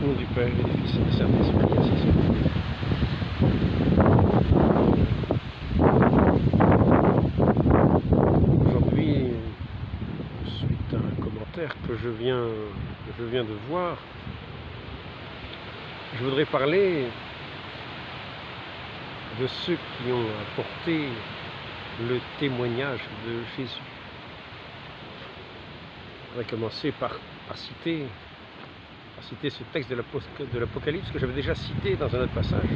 Au nom du Père et du Fils et du Saint-Esprit, ainsi soit. Aujourd'hui, suite à un commentaire que je viens de voir, je voudrais parler de ceux qui ont apporté le témoignage de Jésus. Je voudrais commencer par citer ce texte de l'Apocalypse que j'avais déjà cité dans un autre passage.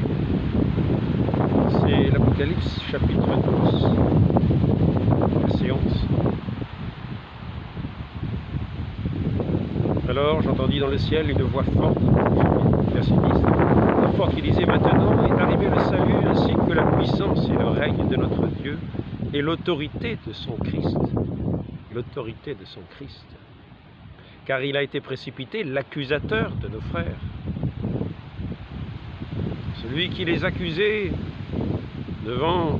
C'est l'Apocalypse chapitre 12, verset 11. Alors j'entendis dans le ciel une voix forte, verset 10, une voix forte qui disait: maintenant est arrivé le salut ainsi que la puissance et le règne de notre Dieu et l'autorité de son Christ. L'autorité de son Christ. Car il a été précipité l'accusateur de nos frères. Celui qui les accusait devant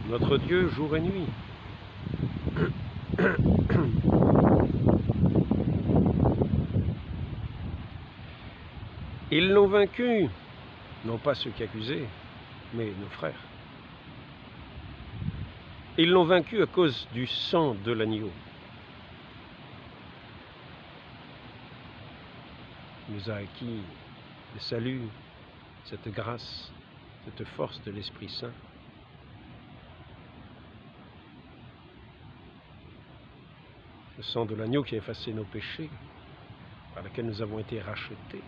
notre Dieu jour et nuit. Ils l'ont vaincu, non pas ceux qui accusaient, mais nos frères. Ils l'ont vaincu à cause du sang de l'agneau. Il nous a acquis le salut, cette grâce, cette force de l'Esprit Saint. Le sang de l'agneau qui a effacé nos péchés, par lequel nous avons été rachetés.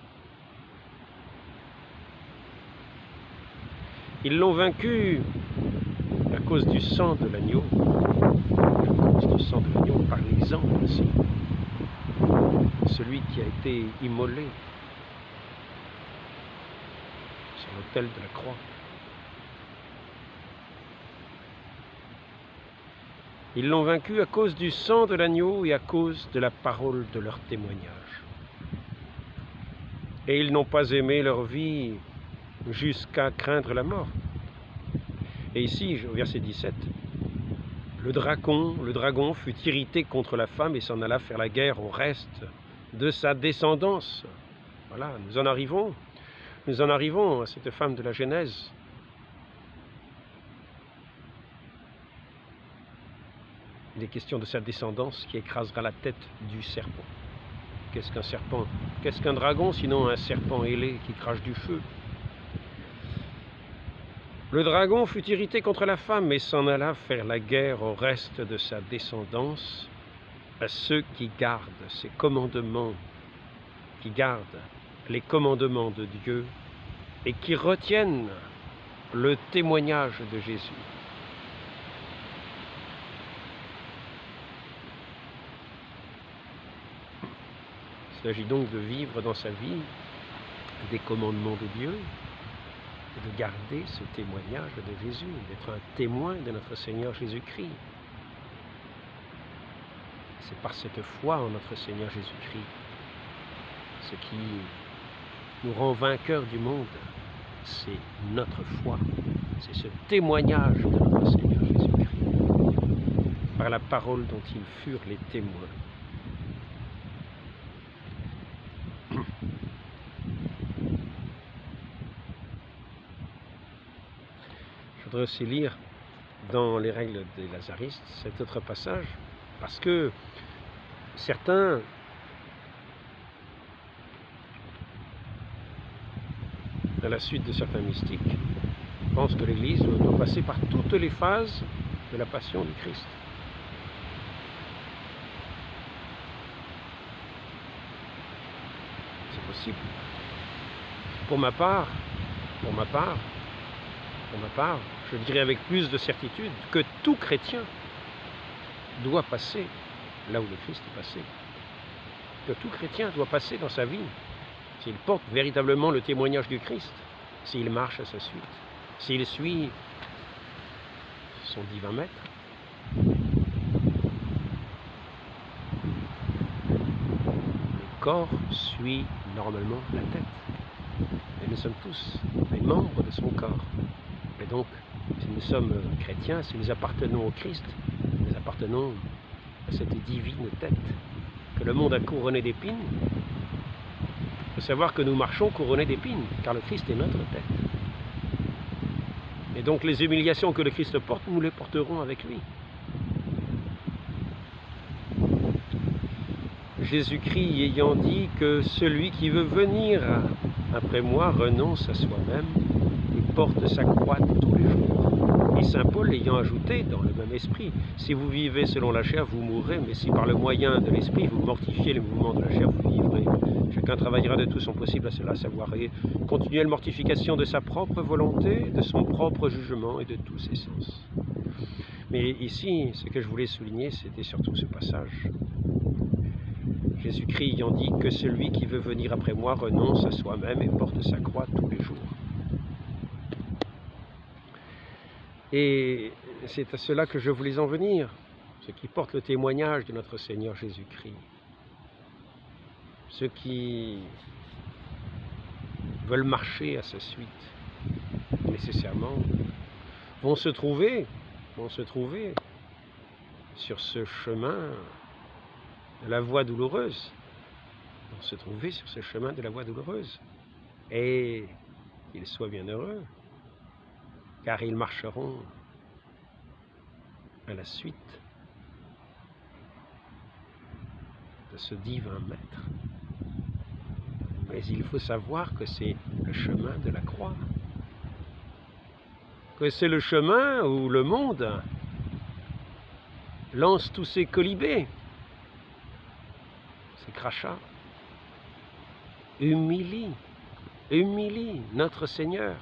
Ils l'ont vaincu à cause du sang de l'agneau, à cause du sang de l'agneau par l'exemple aussi. Celui qui a été immolé sur l'autel de la croix. Ils l'ont vaincu à cause du sang de l'agneau et à cause de la parole de leur témoignage. Et ils n'ont pas aimé leur vie jusqu'à craindre la mort. Et ici, au verset 17, le dragon fut irrité contre la femme et s'en alla faire la guerre au reste de sa descendance. Voilà, nous en arrivons à cette femme de la Genèse. Il est question de sa descendance qui écrasera la tête du serpent. Qu'est-ce qu'un serpent? Qu'est-ce qu'un dragon sinon un serpent ailé qui crache du feu? Le dragon fut irrité contre la femme et s'en alla faire la guerre au reste de sa descendance, à ceux qui gardent ses commandements, qui gardent les commandements de Dieu et qui retiennent le témoignage de Jésus. Il s'agit donc de vivre dans sa vie des commandements de Dieu, et de garder ce témoignage de Jésus, d'être un témoin de notre Seigneur Jésus-Christ. C'est par cette foi en notre Seigneur Jésus-Christ, ce qui nous rend vainqueurs du monde, c'est notre foi, c'est ce témoignage de notre Seigneur Jésus-Christ, par la parole dont ils furent les témoins. Je voudrais aussi lire dans les règles des Lazaristes cet autre passage, parce que certains à la suite de certains mystiques pensent que l'Église doit passer par toutes les phases de la passion du Christ. C'est possible. Pour ma part, je dirais avec plus de certitude que tout chrétien doit passer là où le Christ est passé. Que tout chrétien doit passer dans sa vie, s'il porte véritablement le témoignage du Christ, s'il marche à sa suite, s'il suit son divin maître. Le corps suit normalement la tête. Et nous sommes tous des membres de son corps. Et donc, si nous sommes chrétiens, si nous appartenons au Christ, nous appartenons à cette divine tête que le monde a couronnée d'épines, savoir que nous marchons couronnés d'épines, car le Christ est notre tête. Et donc les humiliations que le Christ porte, nous les porterons avec lui. Jésus-Christ ayant dit que celui qui veut venir après moi renonce à soi-même et porte sa croix tous les jours. Et saint Paul ayant ajouté dans le même esprit, si vous vivez selon la chair, vous mourrez, mais si par le moyen de l'esprit vous mortifiez les mouvements de la chair, vous vivrez. Chacun travaillera de tout son possible à cela, savoir continuelle mortification de sa propre volonté, de son propre jugement et de tous ses sens. Mais ici, ce que je voulais souligner, c'était surtout ce passage. Jésus-Christ ayant dit que celui qui veut venir après moi renonce à soi-même et porte sa croix tous les jours. Et c'est à cela que je voulais en venir, ceux qui portent le témoignage de notre Seigneur Jésus-Christ. Ceux qui veulent marcher à sa suite, nécessairement, vont se trouver sur ce chemin de la voie douloureuse, et qu'ils soient bien heureux, car ils marcheront à la suite de ce divin maître. Mais il faut savoir que c'est le chemin de la croix, que c'est le chemin où le monde lance tous ses colibés, ses crachats, humilie notre Seigneur,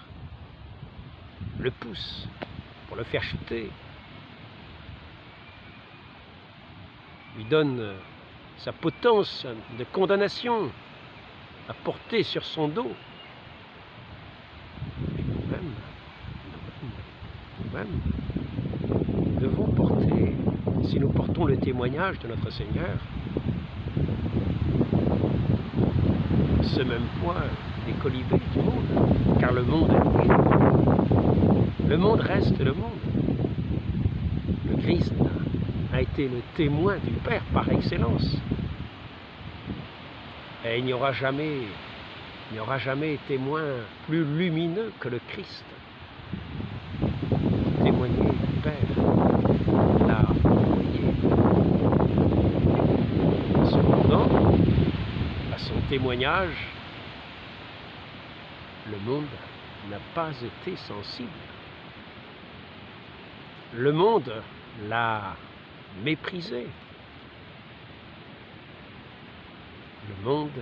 le pousse pour le faire chuter, lui donne sa potence de condamnation à porter sur son dos. Et nous-mêmes, nous devons porter, si nous portons le témoignage de notre Seigneur, ce même poids des colibés du monde, car le monde est bouché. Le monde reste le monde. Le Christ a été le témoin du Père par excellence. Et il n'y aura jamais témoin plus lumineux que le Christ. Témoigner du Père, l'a envoyé. Cependant, à son témoignage, le monde n'a pas été sensible. Le monde l'a méprisé. Le monde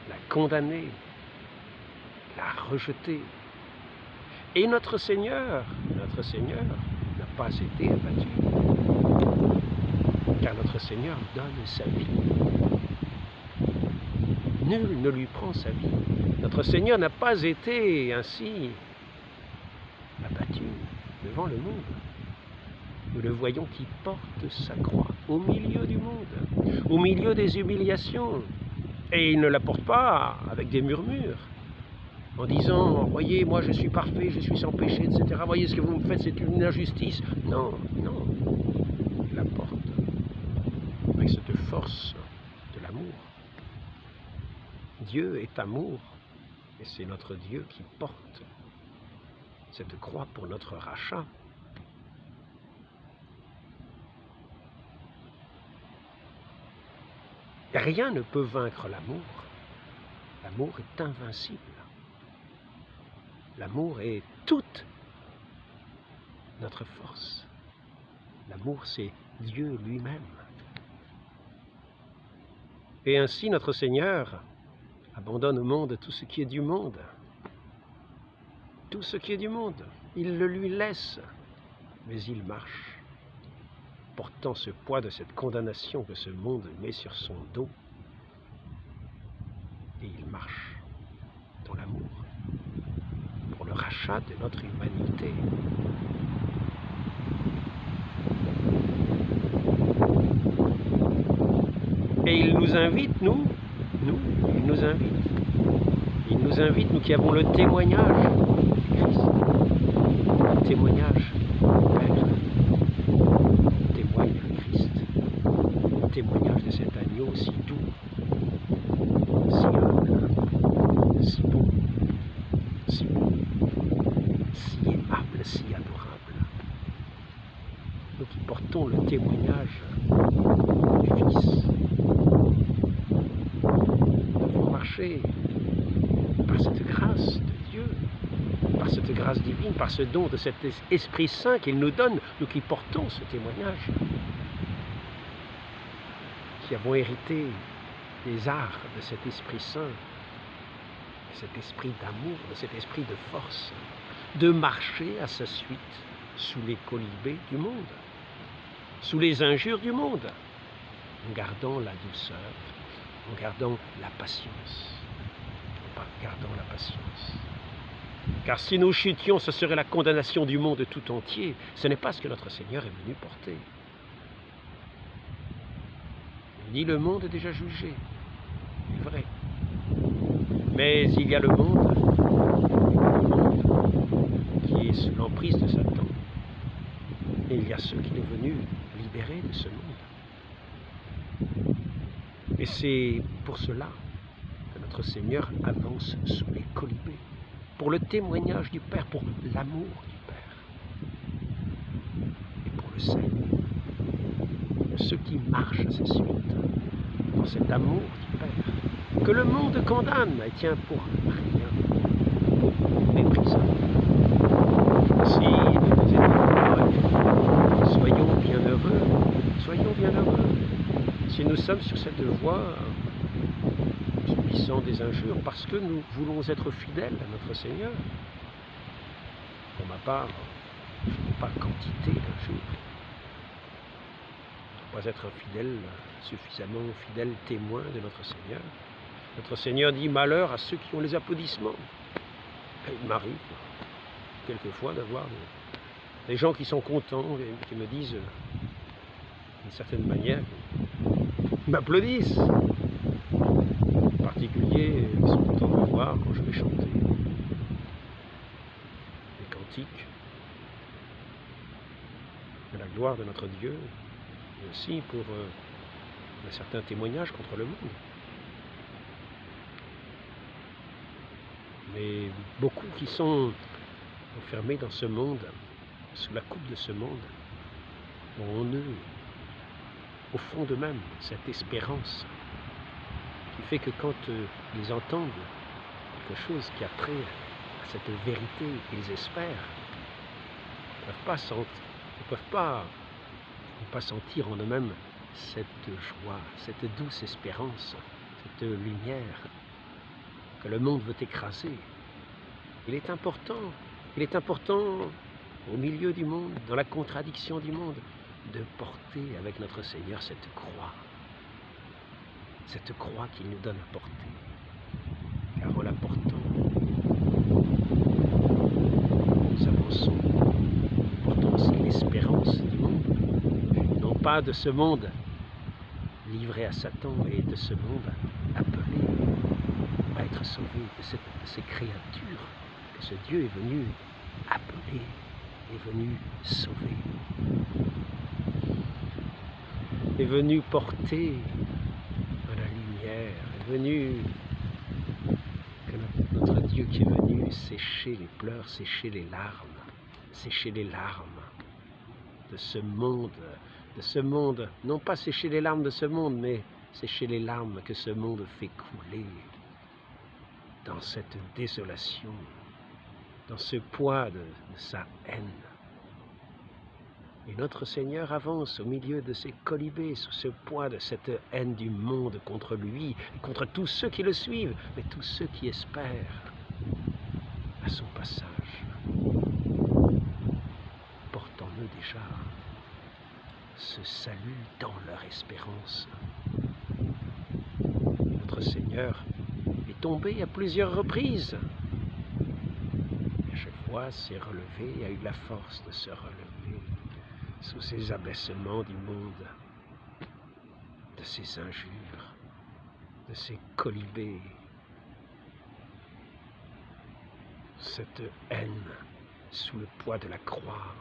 l'a condamné, l'a rejeté. Et notre Seigneur n'a pas été abattu. Car notre Seigneur donne sa vie. Nul ne lui prend sa vie. Notre Seigneur n'a pas été ainsi abattu devant le monde. Nous le voyons qui porte sa croix au milieu du monde, au milieu des humiliations. Et il ne la porte pas avec des murmures, en disant « Voyez, moi je suis parfait, je suis sans péché, etc. Voyez ce que vous me faites, c'est une injustice. » Non, il la porte avec cette force de l'amour. Dieu est amour, et c'est notre Dieu qui porte cette croix pour notre rachat. Rien ne peut vaincre l'amour. L'amour est invincible. L'amour est toute notre force. L'amour, c'est Dieu lui-même. Et ainsi, notre Seigneur abandonne au monde tout ce qui est du monde. Tout ce qui est du monde. Il le lui laisse, mais il marche, portant ce poids de cette condamnation que ce monde met sur son dos. Et il marche dans l'amour, pour le rachat de notre humanité. Et il nous invite, il nous invite, nous qui avons le témoignage du Christ, le témoignage du Père, témoigne le Christ, le témoignage de cet agneau si doux, si nous qui portons le témoignage du Fils. Nous devons marcher par cette grâce de Dieu, par cette grâce divine, par ce don de cet Esprit Saint qu'il nous donne, nous qui portons ce témoignage, qui avons hérité des arts de cet Esprit Saint, de cet esprit d'amour, de cet esprit de force, de marcher à sa suite sous les colibés du monde, sous les injures du monde, en gardant la douceur, en gardant la patience, en gardant la patience. Car si nous chutions, ce serait la condamnation du monde tout entier. Ce n'est pas ce que notre Seigneur est venu porter. Ni le monde est déjà jugé, c'est vrai. Mais il y a le monde qui est sous l'emprise de Satan. Et il y a ceux qu'il est venu libérer de ce monde. Et c'est pour cela que notre Seigneur avance sous les colibés, pour le témoignage du Père, pour l'amour du Père, et pour le salut de ceux qui marchent à sa suite, dans cet amour du Père, que le monde condamne et tient pour rien, pour méprisable. Si nous disons, soyons bien heureux, si nous sommes sur cette voie, subissant des injures, parce que nous voulons être fidèles à notre Seigneur. Pour ma part, je n'ai pas quantité d'injures. Je ne dois pas être suffisamment fidèle témoin de notre Seigneur. Notre Seigneur dit malheur à ceux qui ont les applaudissements. Et il m'arrive quelquefois d'avoir des gens qui sont contents et qui me disent d'une certaine manière, ils m'applaudissent. En particulier, ils sont contents de me voir quand je vais chanter les cantiques de la gloire de notre Dieu, et aussi pour un certain témoignage contre le monde. Mais beaucoup qui sont enfermés dans ce monde, sous la coupe de ce monde, ont en eux, au fond d'eux-mêmes, cette espérance qui fait que quand ils entendent quelque chose qui a trait à cette vérité qu'ils espèrent, ils ne peuvent pas sentir en eux-mêmes cette joie, cette douce espérance, cette lumière que le monde veut écraser. Il est important au milieu du monde, dans la contradiction du monde, de porter avec notre Seigneur cette croix qu'il nous donne à porter. Car en la portant, nous avançons, portons aussi l'espérance du monde, non pas de ce monde livré à Satan, mais de ce monde appelé à être sauvé, de ces créatures que ce Dieu est venu appeler, est venu sauver, est venu porter à la lumière, est venu, que notre Dieu qui est venu sécher les pleurs, sécher les larmes de ce monde, non pas sécher les larmes de ce monde, mais sécher les larmes que ce monde fait couler dans cette désolation, dans ce poids de sa haine. Et notre Seigneur avance au milieu de ces colibés, sous ce poids de cette haine du monde contre lui, contre tous ceux qui le suivent, mais tous ceux qui espèrent à son passage. Portons-nous déjà ce salut dans leur espérance. Notre Seigneur est tombé à plusieurs reprises. Et à chaque fois s'est relevé, a eu la force de se relever sous ces abaissements du monde, de ces injures, de ces colibés, cette haine sous le poids de la croix,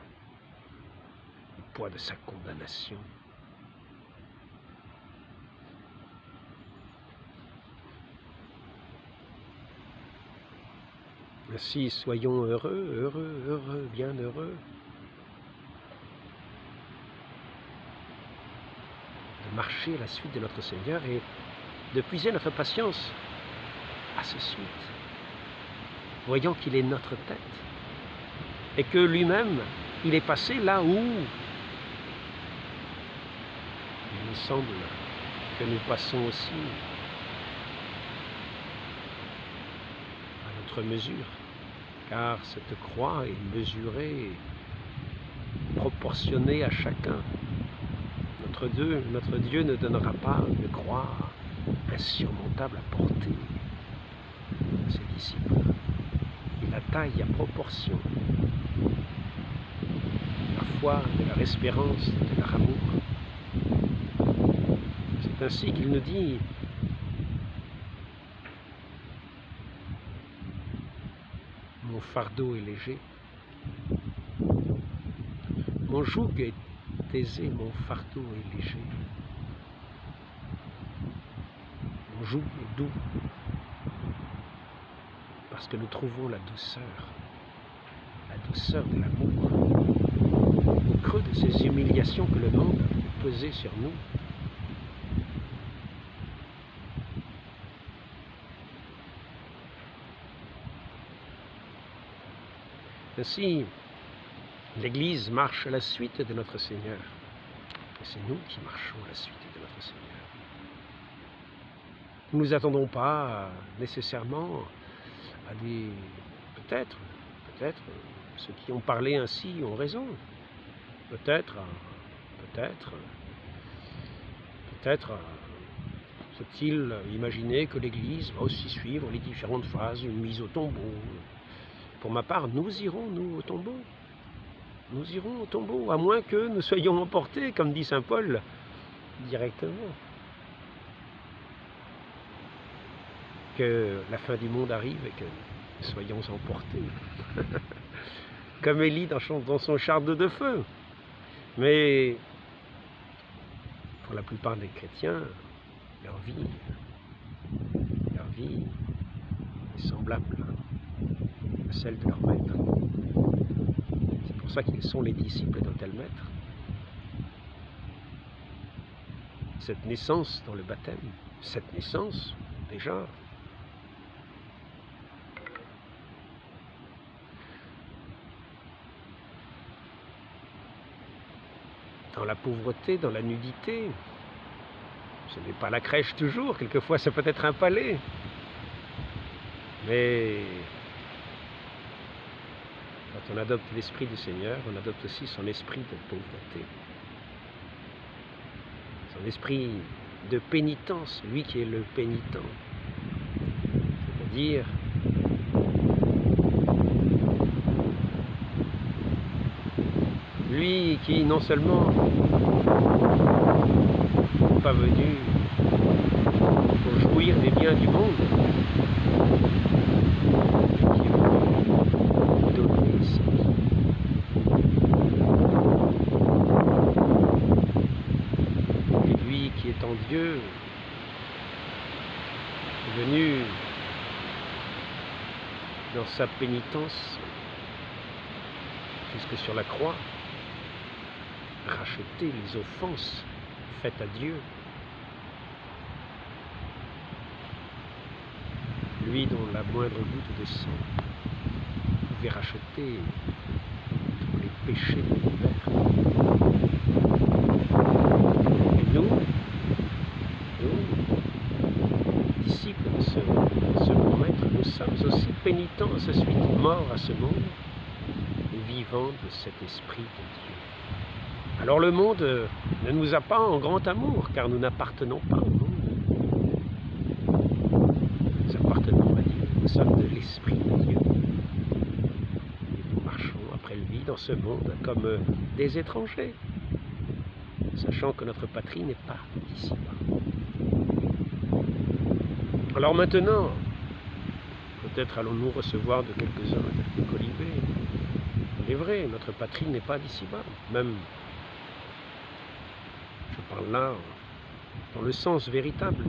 le poids de sa condamnation. Ainsi, soyons heureux, bien heureux. marcher à la suite de notre Seigneur et de puiser notre patience à sa suite, voyant qu'il est notre tête et que lui-même, il est passé là où il nous semble que nous passons aussi à notre mesure, car cette croix est mesurée, proportionnée à chacun. Notre Dieu ne donnera pas une croix insurmontable à porter à ses disciples. Il la taille à proportion, la foi de leur espérance, de leur amour. C'est ainsi qu'il nous dit: mon fardeau est léger, mon joug est aisé, mon fardeau est léger, mon joug est doux, parce que nous trouvons la douceur de l'amour, au creux de ces humiliations que le monde a fait peser sur nous. Ainsi, l'Église marche à la suite de notre Seigneur. Et c'est nous qui marchons à la suite de notre Seigneur. Nous ne nous attendons pas nécessairement à des... Peut-être, ceux qui ont parlé ainsi ont raison. Peut-être faut-il imaginer que l'Église va aussi suivre les différentes phases d'une mise au tombeau. Pour ma part, nous irons, nous, au tombeau. Nous irons au tombeau, à moins que nous soyons emportés, comme dit saint Paul, directement. Que la fin du monde arrive et que nous soyons emportés. Comme Élie dans son char de feu. Mais pour la plupart des chrétiens, leur vie est semblable à celle de leur maître. C'est pour ça qu'ils sont les disciples d'un tel maître. Cette naissance dans le baptême, cette naissance, déjà, dans la pauvreté, dans la nudité, ce n'est pas la crèche toujours, quelquefois ça peut être un palais, mais quand on adopte l'esprit du Seigneur, on adopte aussi son esprit de pauvreté, son esprit de pénitence, lui qui est le pénitent, c'est-à-dire lui qui non seulement n'est pas venu pour jouir des biens du monde, mais qui est venu donner sa vie. Et lui qui est en Dieu est venu dans sa pénitence jusque sur la croix, racheter les offenses faites à Dieu. Lui dont la moindre goutte de sang pouvait racheter tous les péchés de l'univers. Et nous, disciples de ce bon maître, nous sommes aussi pénitents à sa suite, morts à ce monde et vivants de cet esprit de Dieu. Alors le monde ne nous a pas en grand amour, car nous n'appartenons pas au monde. Nous appartenons à Dieu, nous sommes de l'Esprit de Dieu. Et nous marchons après lui dans ce monde comme des étrangers, sachant que notre patrie n'est pas d'ici-bas. Alors maintenant, peut-être allons-nous recevoir de quelques-uns quelques colibés. Il est vrai, notre patrie n'est pas d'ici-bas, même... Je parle là dans le sens véritable.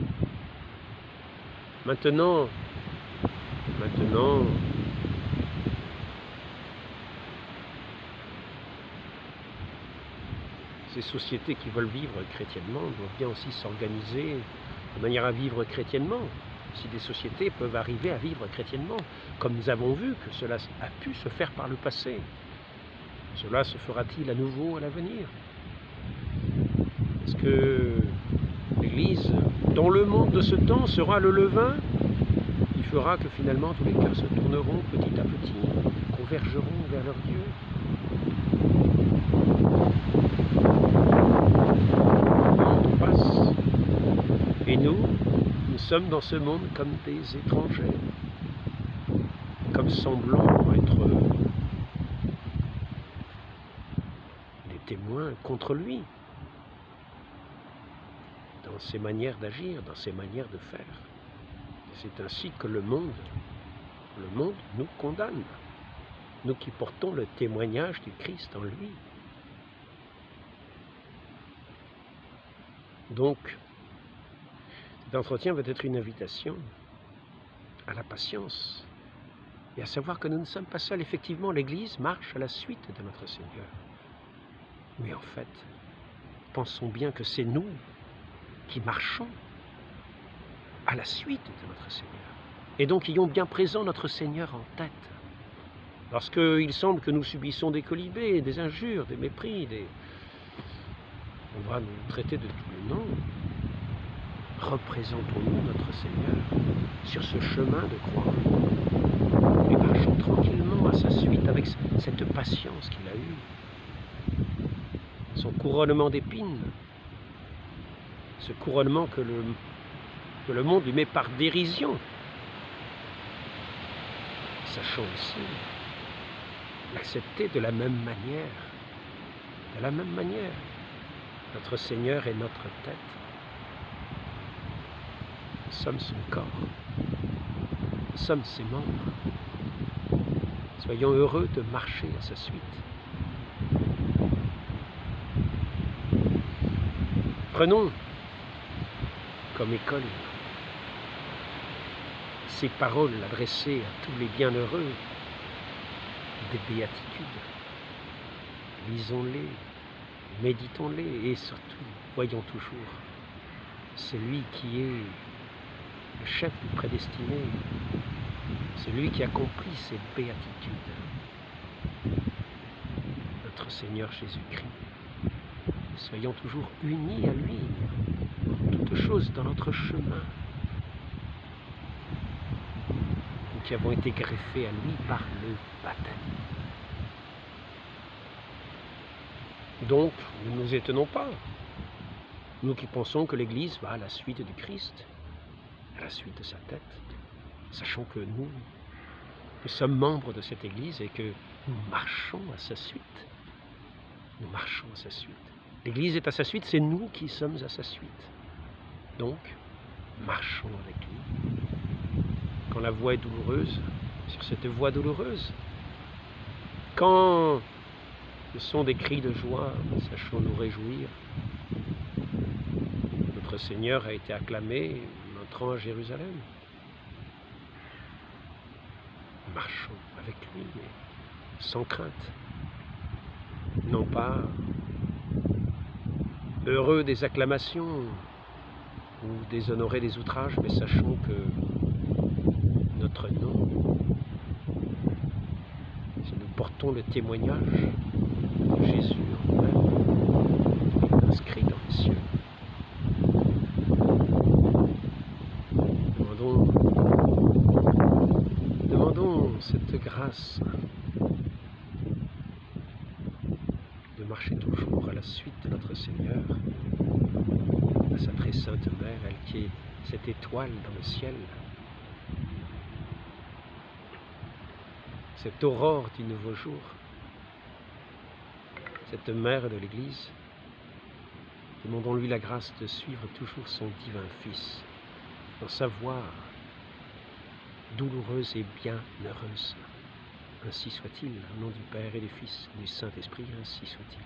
Maintenant, ces sociétés qui veulent vivre chrétiennement doivent bien aussi s'organiser de manière à vivre chrétiennement. Si des sociétés peuvent arriver à vivre chrétiennement, comme nous avons vu que cela a pu se faire par le passé, cela se fera-t-il à nouveau à l'avenir? Est-ce que l'Église, dans le monde de ce temps, sera le levain qui fera que finalement tous les cœurs se tourneront petit à petit, convergeront vers leur Dieu? Le monde passe, et nous sommes dans ce monde comme des étrangers, comme semblant être des témoins contre lui, dans ses manières d'agir, dans ses manières de faire. C'est ainsi que le monde nous condamne, nous qui portons le témoignage du Christ en lui. Donc, cet entretien va être une invitation à la patience et à savoir que nous ne sommes pas seuls. Effectivement, l'Église marche à la suite de notre Seigneur. Mais en fait, pensons bien que c'est nous qui marchons à la suite de notre Seigneur. Et donc, ayons bien présent notre Seigneur en tête. Lorsqu'il semble que nous subissons des colibés, des injures, des mépris, on va nous traiter de tous les noms. Représentons-nous notre Seigneur sur ce chemin de croix et marchons tranquillement à sa suite avec cette patience qu'il a eue, son couronnement d'épines, ce couronnement que le monde lui met par dérision. Sachons aussi l'accepter de la même manière. De la même manière, notre Seigneur est notre tête. Nous sommes son corps. Nous sommes ses membres. Soyons heureux de marcher à sa suite. Prenons comme école ces paroles adressées à tous les bienheureux des béatitudes. Lisons-les, méditons-les et surtout, voyons toujours celui qui est le chef du prédestiné, celui qui accomplit ces béatitudes, notre Seigneur Jésus-Christ. Soyons toujours unis à lui, en toutes choses dans notre chemin. Nous qui avons été greffés à lui par le baptême. Donc, nous ne nous étonnons pas, nous qui pensons que l'Église va à la suite du Christ, à la suite de sa tête, sachant que nous sommes membres de cette Église et que nous marchons à sa suite. Nous marchons à sa suite. L'Église est à sa suite, c'est nous qui sommes à sa suite. Donc, marchons avec lui. Quand la voie est douloureuse, sur cette voie douloureuse, quand ce sont des cris de joie, sachons nous réjouir. Notre Seigneur a été acclamé en entrant à Jérusalem. Marchons avec lui, mais sans crainte. Non pas heureux des acclamations ou déshonorés des outrages, mais sachons que notre nom, si nous portons le témoignage de Jésus en nous-mêmes, est inscrit dans les cieux. Demandons cette grâce de marcher toujours à la suite de notre Seigneur, à sa très sainte mère, elle qui est cette étoile dans le ciel, cette aurore du nouveau jour, cette mère de l'Église. Demandons-lui la grâce de suivre toujours son divin Fils dans sa voie douloureuse et bienheureuse. Ainsi soit-il, au nom du Père et du Fils et du Saint-Esprit, ainsi soit-il.